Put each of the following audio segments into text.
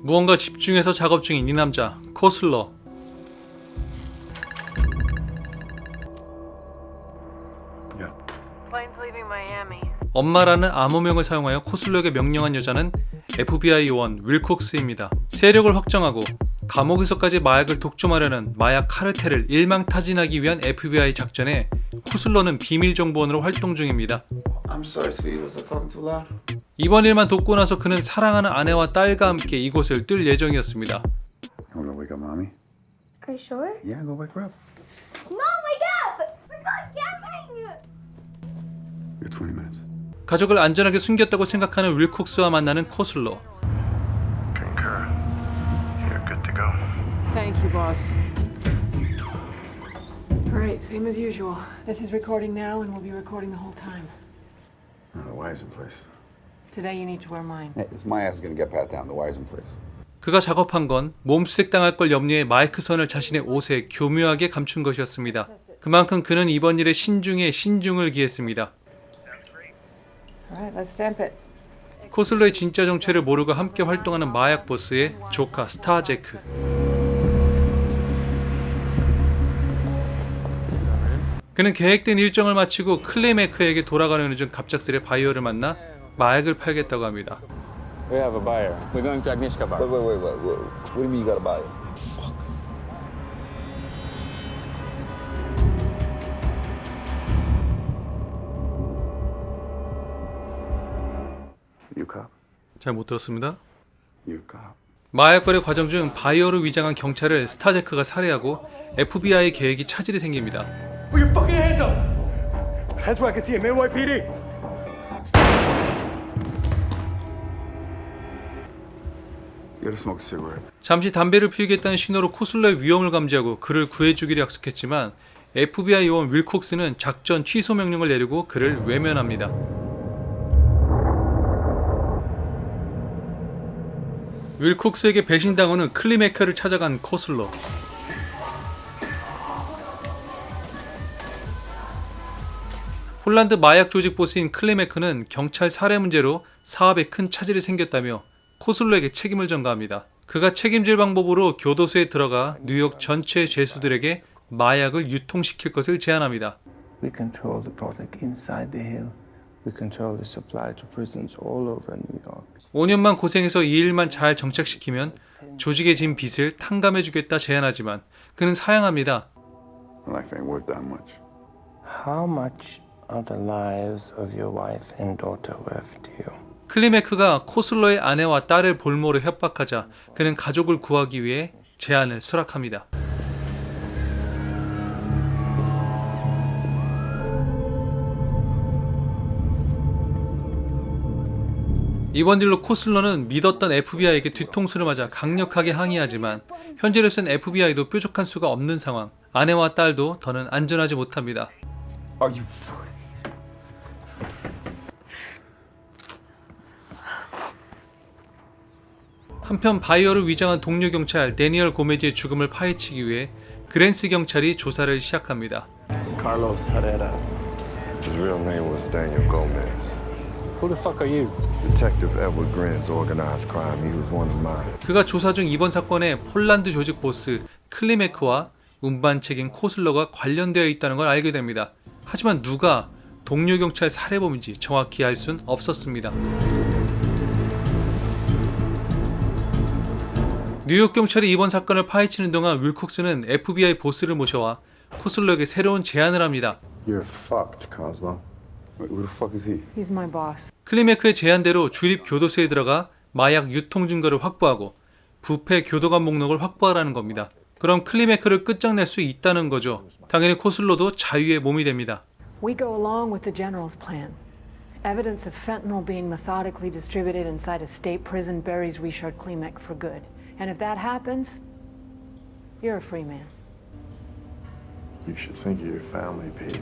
무언가 집중해서 작업 중인 이 남자, 코슬러. Plane's leaving Miami. 엄마라는 암호명을 사용하여 코슬러에게 명령한 여자는 FBI 요원 윌콕스입니다. 세력을 확정하고 감옥에서까지 마약을 독점하려는 마약 카르텔을 일망타진하기 위한 FBI 작전에 코슬러는 비밀 정보원으로 활동 중입니다. I'm sorry, sweetie. Was I talking too loud? 이번 일만 돕고 나서 그는 사랑하는 아내와 딸과 함께 이곳을 뜰 예정이었습니다. You wanna go wake up mommy? Are you sure? Yeah, go wake her up. Mom, wake up! We're going camping! You got 20 minutes. 가족을 안전하게 숨겼다고 생각하는 윌콕스와 만나는 코슬러. Concur. You're good to go. Thank you, boss. All right, same as usual. This is recording now, and we'll be recording the whole time. The wire's in place. Today, you need to wear mine. Hey, it's my ass gonna get pat down. The wire's in place. 그가 작업한 건 몸수색 당할 걸 염려해 마이크 선을 자신의 옷에 교묘하게 감춘 것이었습니다. 그만큼 그는 이번 일에 신중에 신중을 기했습니다. All right, let's stamp it. 코슬러의 진짜 정체를 모르고 함께 활동하는 마약 보스의 조카 스타제크. 그는 계획된 일정을 마치고 클레메크에게 돌아가려는 중 갑작스레 바이어를 만나 마약을 팔겠다고 합니다. We have a buyer. We're going to Agnieszka Bar. Wait. What do you mean you gotta buy it? Fuck. You cop? 잘 못 들었습니다. You cop. 마약 거래 과정 중 바이어로 위장한 경찰을 스타제크가 살해하고 FBI 계획이 차질이 생깁니다. Put your fucking hands up! Hands where I can see him, NYPD! You gotta smoke a cigarette. 잠시 담배를 피우겠다는 신호로 코슬러의 위험을 감지하고 그를 구해주기로 약속했지만 FBI 요원 윌콕스는 작전 취소 명령을 내리고 그를 외면합니다. 윌콕스에게 배신당하는 클리메커를 찾아간 코슬러. 폴란드 마약 조직 보스인 클리메커는 경찰 살해 문제로 사업에 큰 차질이 생겼다며 코슬러에게 책임을 전가합니다. 그가 책임질 방법으로 교도소에 들어가 뉴욕 전체 죄수들에게 마약을 유통시킬 것을 제안합니다. We control the product inside the hill. We control the supply to prisons all over New York. 5년만 고생해서 이 일만 잘 정착시키면 조직에 진 빚을 탕감해주겠다 제안하지만 그는 사양합니다. Life ain't worth that much. How much are the lives of your wife and daughter worth to you? 클리메크가 코슬러의 아내와 딸을 볼모로 협박하자 그는 가족을 구하기 위해 제안을 수락합니다. 이번 일로 코슬러는 믿었던 FBI에게 뒤통수를 맞아 강력하게 항의하지만 현재로선 FBI도 뾰족한 수가 없는 상황. 아내와 딸도 더는 안전하지 못합니다. Are you? 한편 바이어를 위장한 동료 경찰 데니얼 고메즈의 죽음을 파헤치기 위해 그랜스 경찰이 조사를 시작합니다. Carlos Herrera. His real name was Daniel Gomez. Who the fuck are you? Detective Edward Grant's organized crime. He was one of mine. 그가 조사 중 이번 사건에 폴란드 조직 보스 클리메크와 운반책인 코슬러가 관련되어 있다는 걸 알게 됩니다. 하지만 누가 동료 경찰 살해범인지 정확히 알 순 없었습니다. 뉴욕 경찰이 이번 사건을 파헤치는 동안 윌콕스는 FBI 보스를 모셔와 코슬러에게 새로운 제안을 합니다. You're fucked, Kozlo. Wait, who the fuck is he? He's my boss. 클리메크의 제안대로 주립 교도소에 들어가 마약 유통 증거를 확보하고 부패 교도관 목록을 확보하라는 겁니다. 그럼 클리메크를 끝장낼 수 있다는 거죠. 당연히 코슬러도 자유의 몸이 됩니다. We go along with the general's plan. Evidence of fentanyl being methodically distributed inside a state prison buries Richard Klimek for good. And if that happens, you're a free man. You should think of your family, Pete.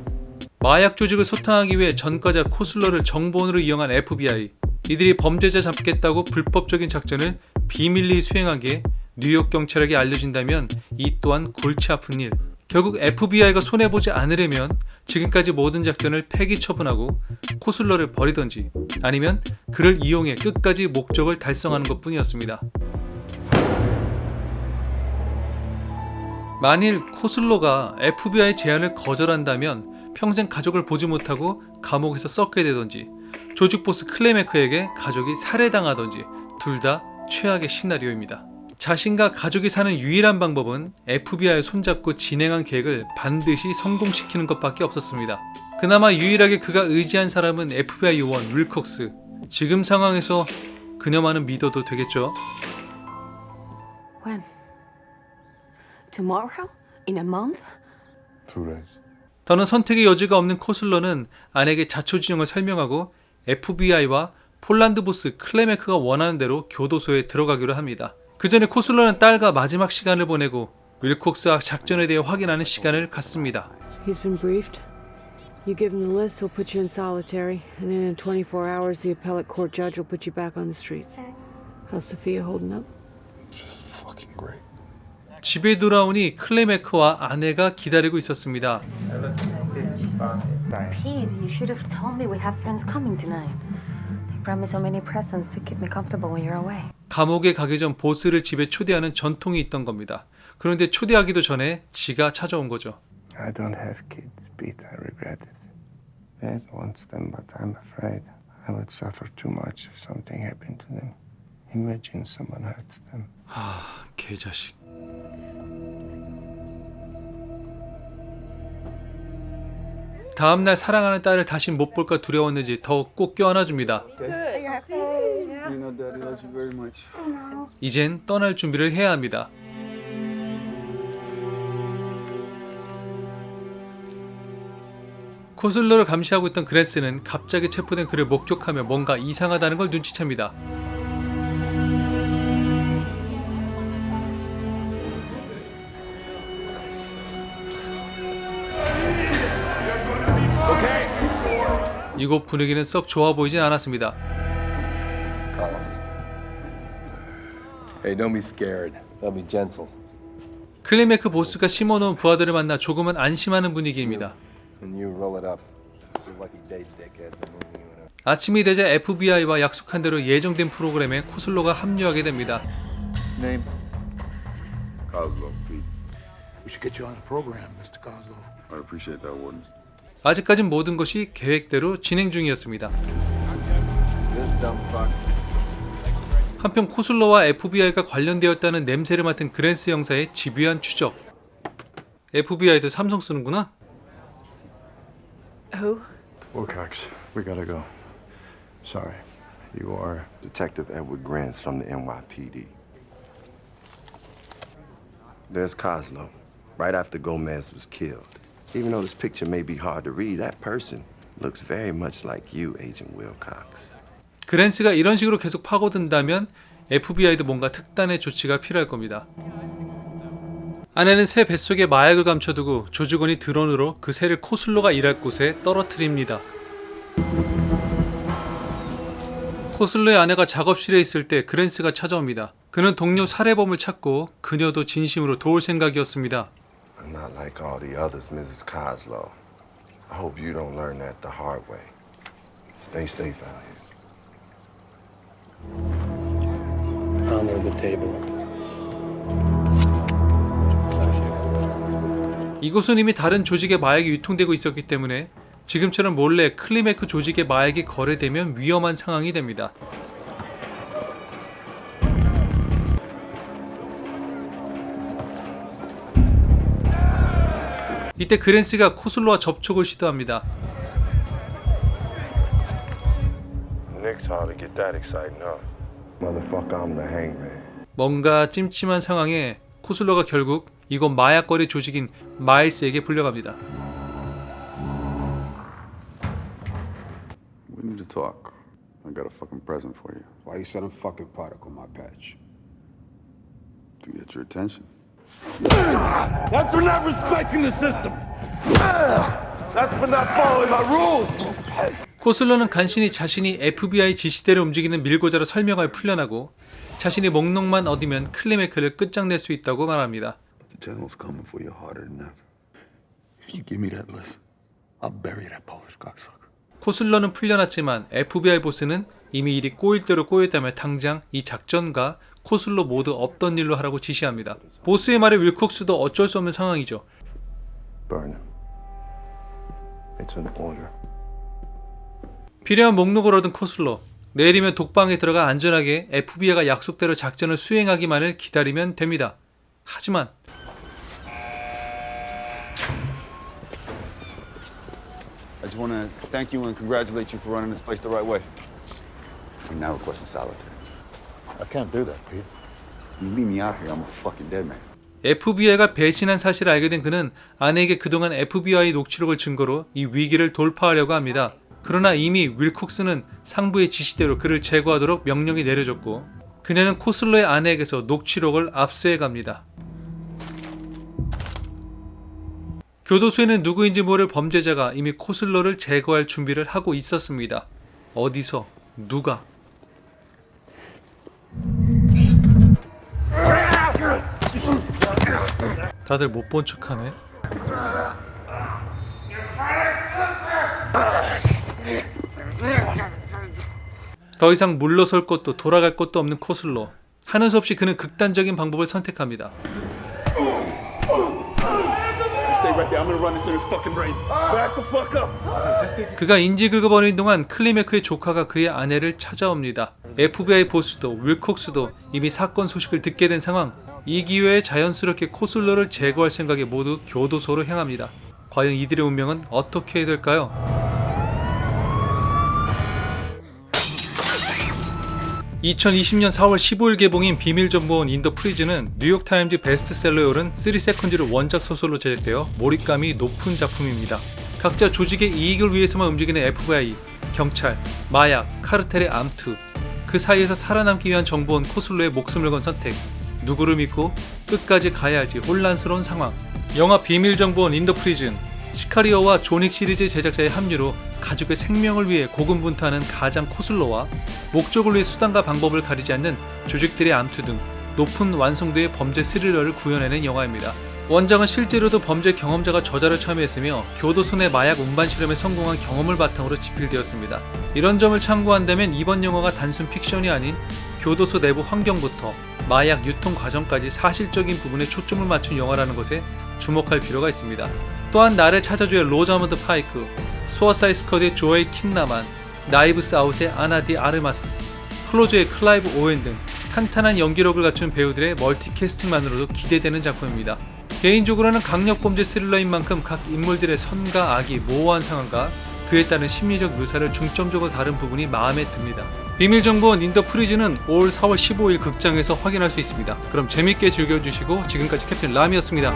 마약 조직을 소탕하기 위해 전과자 코슬러를 정보원으로 이용한 FBI. 이들이 범죄자 잡겠다고 불법적인 작전을 비밀리 수행하기에 뉴욕 경찰에게 알려진다면 이 또한 골치 아픈 일. 결국 FBI가 손해보지 않으려면 지금까지 모든 작전을 폐기 처분하고 코슬러를 버리던지 아니면 그를 이용해 끝까지 목적을 달성하는 것뿐이었습니다. 만일 코슬로가 FBI 제안을 거절한다면 평생 가족을 보지 못하고 감옥에서 썩게 되던지 조직 보스 클레메크에게 가족이 살해당하던지 둘 다 최악의 시나리오입니다. 자신과 가족이 사는 유일한 방법은 FBI에 손잡고 진행한 계획을 반드시 성공시키는 것밖에 없었습니다. 그나마 유일하게 그가 의지한 사람은 FBI 요원 윌콕스. 지금 상황에서 그녀만은 믿어도 되겠죠? When? Tomorrow? In a month? 2 days. 더는 선택의 여지가 없는 코슬러는 아내에게 자초지종을 설명하고 FBI와 폴란드 보스 클레메크가 원하는 대로 교도소에 들어가기로 합니다. 그 전에 코슬러는 딸과 마지막 시간을 보내고 윌콕스와 작전에 대해 확인하는 시간을 갖습니다. He's been briefed. You give him the list, he'll put you in solitary, and then in 24 hours the appellate court judge will put you back on the streets. How's Sophia holding up? Just fucking great. 집에 돌아오니 클레메크와 아내가 기다리고 있었습니다. Pete, you should have told me we have friends coming tonight. They brought me so many presents to keep me comfortable when you're away. 감옥에 가기 전 보스를 집에 초대하는 전통이 있던 겁니다. 그런데 초대하기도 전에 지가 찾아온 거죠. I don't have kids, Pete. I regret it. Dad wants them, but I'm afraid I would suffer too much if something happened to them. Imagine someone hurt them. 개자식. 다음날 사랑하는 딸을 다시 못 볼까 두려웠는지 더욱 꼭 껴안아줍니다. You know Daddy loves you very much. 이젠 떠날 준비를 해야 합니다. 코슬러를 감시하고 있던 그랜스는 갑자기 체포된 그를 목격하며 뭔가 이상하다는 걸 눈치챕니다. 이곳 분위기는 썩 좋아 보이진 않았습니다. Hey, don't be scared. They'll be gentle. 클레메크 보스가 심어놓은 부하들을 만나 조금은 안심하는 분위기입니다. When you roll it up, you're lucky day dickheads are moving you in a... 아침이 되자 FBI와 약속한 대로 예정된 프로그램에 코슬로가 합류하게 됩니다. Name? Kozlov, Pete. We should get you on the program, Mr. Kozlov. I appreciate that, Warden. 아직까진 모든 것이 계획대로 진행 중이었습니다. This dumb fuck. 한편 코슬러와 FBI가 관련되었다는 냄새를 맡은 그랜스 형사의 집요한 추적. FBI도 삼성 쓰는구나? Who? Wilcox, we gotta go. Sorry. You are Detective Edward Grants from the NYPD. There's Kozlov, right after Gomez was killed. Even though this picture may be hard to read, that person looks very much like you, Agent Wilcox. 그랜스가 이런 식으로 계속 파고든다면 FBI도 뭔가 특단의 조치가 필요할 겁니다. 아내는 새 뱃속에 마약을 감춰두고 조직원이 드론으로 그 새를 코슬로가 일할 곳에 떨어뜨립니다. 코슬로의 아내가 작업실에 있을 때 그랜스가 찾아옵니다. 그는 동료 살해범을 찾고 그녀도 진심으로 도울 생각이었습니다. I'm not like all the others, Mrs. Kozlov. I hope you don't learn that the hard way. Stay safe out here. Under the table. 이곳은 이미 다른 조직의 마약이 유통되고 있었기 때문에 지금처럼 몰래 클리메크 조직의 마약이 거래되면 위험한 상황이 됩니다. 이때 그랜스가 코슬로와 접촉을 시도합니다. Nick's hard to get that exciting, huh? Motherfucker, I'm the hangman. 뭔가 찜찜한 상황에 코슬로가 결국 이곳 마약거래 조직인 마일스에게 불려갑니다. We need to talk. I got a fucking present for you. Why you selling fucking product on my patch? To get your attention. That's for not respecting the system. That's for not following my rules. 코슬로는 간신히 자신이 FBI 지시대로 움직이는 밀고자로 설명하여 풀려나고 자신이 목록만 얻으면 클리메크를 끝장낼 수 있다고 말합니다. The general's coming for you harder than ever. If you give me that list, I'll bury that Polish cocksucker. 코슬러는 풀려났지만 FBI 보스는 이미 일이 꼬일 대로 꼬였다며 당장 이 작전과 코슬로 모두 없던 일로 하라고 지시합니다. 보스의 말에 윌콕스도 어쩔 수 없는 상황이죠. Burn him. It's an order. 필요한 목록을 얻은 코슬로. 내일이면 독방에 들어가 안전하게 FBI가 약속대로 작전을 수행하기만을 기다리면 됩니다. 하지만 I just want to thank you and congratulate you for running this place the right way. We now request a solitary. I can't do that, Pete. You leave me out here, I'm a fucking dead man. FBI가 배신한 사실을 알게 된 그는 아내에게 그동안 FBI 녹취록을 증거로 이 위기를 돌파하려고 합니다. 그러나 이미 윌콕스는 상부의 지시대로 그를 제거하도록 명령이 내려졌고 그녀는 코슬로의 아내에게서 녹취록을 압수해 갑니다. 교도소에는 누구인지 모를 범죄자가 이미 코슬로를 제거할 준비를 하고 있었습니다. 어디서? 누가? 다들 못 본 척하네. 더 이상 물러설 곳도 돌아갈 곳도 없는 코슬로. 하는 수 없이 그는 극단적인 방법을 선택합니다. Stay right there. I'm gonna run this in his fucking brain. Back the fuck up. 그가 인지 긁어버리는 동안 클리메크의 조카가 그의 아내를 찾아옵니다. FBI 보스도 윌콕스도 이미 사건 소식을 듣게 된 상황. 이 기회에 자연스럽게 코슬로를 제거할 생각에 모두 교도소로 향합니다. 과연 이들의 운명은 어떻게 될까요? (2020년 4월 15일) 개봉인 비밀정보원 인 더 프리즌은 뉴욕타임즈 베스트셀러에 오른 3세컨즈를 원작 소설로 제작되어 몰입감이 높은 작품입니다. 각자 조직의 이익을 위해서만 움직이는 FBI, 경찰, 마약, 카르텔의 암투, 그 사이에서 살아남기 위한 정보원 코슬로의 목숨을 건 선택, 누구를 믿고 끝까지 가야 할지 혼란스러운 상황. 영화 비밀정보원 인 더 프리즌, 시카리오와 존윅 시리즈 제작자의 합류로 가족의 생명을 위해 고군분투하는 가장 코슬로와 목적을 위해 수단과 방법을 가리지 않는 조직들의 암투 등 높은 완성도의 범죄 스릴러를 구현해낸 영화입니다. 원작은 실제로도 범죄 경험자가 저자로 참여했으며 교도소 내 마약 운반 실험에 성공한 경험을 바탕으로 집필되었습니다. 이런 점을 참고한다면 이번 영화가 단순 픽션이 아닌 교도소 내부 환경부터 마약 유통 과정까지 사실적인 부분에 초점을 맞춘 영화라는 것에 주목할 필요가 있습니다. 또한 나를 찾아줘의 로자먼드 파이크, 수어사이드 스쿼드의 조엘 킨나만, 나이브스 아웃의 아나 디 아르마스, 클로즈의 클라이브 오웬 등 탄탄한 연기력을 갖춘 배우들의 멀티캐스팅만으로도 기대되는 작품입니다. 개인적으로는 강력범죄 스릴러인 만큼 각 인물들의 선과 악이 모호한 상황과 그에 따른 심리적 묘사를 중점적으로 다룬 부분이 마음에 듭니다. 비밀정보원 인 더 프리즌은 올 4월 15일 극장에서 확인할 수 있습니다. 그럼 재밌게 즐겨주시고 지금까지 캡틴 람이었습니다.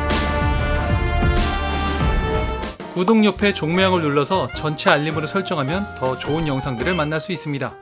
구독 옆에 종모양을 눌러서 전체 알림으로 설정하면 더 좋은 영상들을 만날 수 있습니다.